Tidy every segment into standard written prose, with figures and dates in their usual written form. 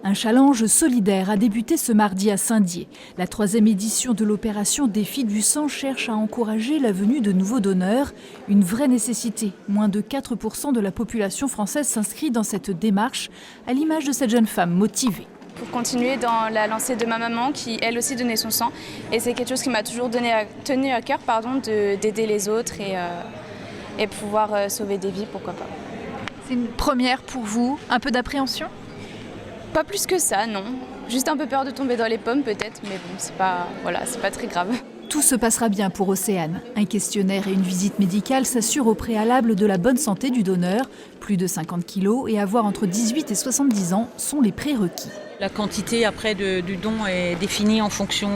Un challenge solidaire a débuté ce mardi à Saint-Dié. La 3e édition de l'opération Défi du sang cherche à encourager la venue de nouveaux donneurs. Une vraie nécessité. Moins de 4% de la population française s'inscrit dans cette démarche, à l'image de cette jeune femme motivée. Pour continuer dans la lancée de ma maman qui elle aussi donnait son sang. Et c'est quelque chose qui m'a toujours tenu à cœur d'aider les autres et pouvoir sauver des vies, pourquoi pas. C'est une première pour vous, un peu d'appréhension ? Pas plus que ça, non. Juste un peu peur de tomber dans les pommes peut-être, mais bon, c'est pas très grave. Tout se passera bien pour Océane. Un questionnaire et une visite médicale s'assurent au préalable de la bonne santé du donneur. Plus de 50 kilos et avoir entre 18 et 70 ans sont les prérequis. La quantité après du don est définie en fonction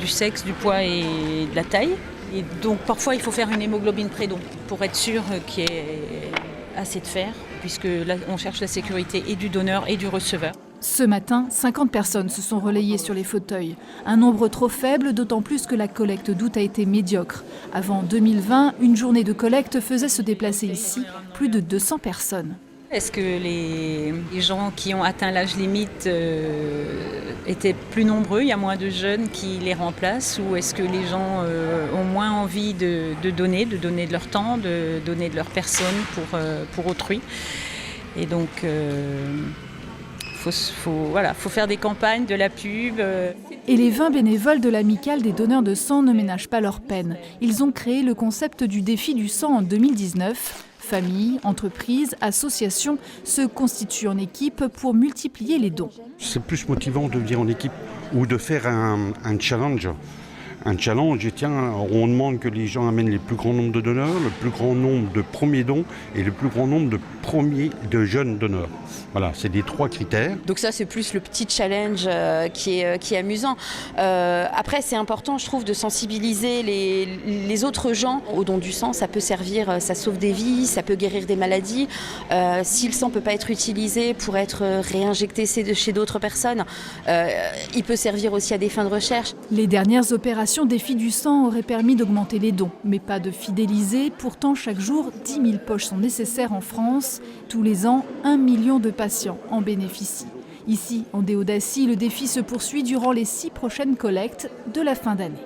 du sexe, du poids et de la taille. Et donc parfois il faut faire une hémoglobine pré-don pour être sûr qu'il y ait assez de fer, puisque là on cherche la sécurité et du donneur et du receveur. Ce matin, 50 personnes se sont relayées sur les fauteuils. Un nombre trop faible, d'autant plus que la collecte d'août a été médiocre. Avant 2020, une journée de collecte faisait se déplacer ici plus de 200 personnes. Est-ce que les gens qui ont atteint l'âge limite étaient plus nombreux, il y a moins de jeunes qui les remplacent, ou est-ce que les gens ont moins envie de donner de leur temps, de donner de leur personne pour autrui? Et donc faut faire des campagnes, de la pub. Et les 20 bénévoles de l'Amicale des donneurs de sang ne ménagent pas leur peine. Ils ont créé le concept du défi du sang en 2019. Familles, entreprises, associations se constituent en équipe pour multiplier les dons. C'est plus motivant de venir en équipe ou de faire un challenge. Un challenge, tiens, on demande que les gens amènent le plus grand nombre de donneurs, le plus grand nombre de premiers dons et le plus grand nombre de jeunes donneurs. Voilà, c'est les 3 critères. Donc ça, c'est plus le petit challenge qui est amusant. Après, c'est important, je trouve, de sensibiliser les autres gens au don du sang. Ça peut servir, ça sauve des vies, ça peut guérir des maladies. Si le sang ne peut pas être utilisé pour être réinjecté chez d'autres personnes, il peut servir aussi à des fins de recherche. Les dernières opérations Défi du sang auraient permis d'augmenter les dons, mais pas de fidéliser. Pourtant, chaque jour, 10 000 poches sont nécessaires en France. Tous les ans, 1 million de patients en bénéficient. Ici, en Déodacie, le défi se poursuit durant les 6 prochaines collectes de la fin d'année.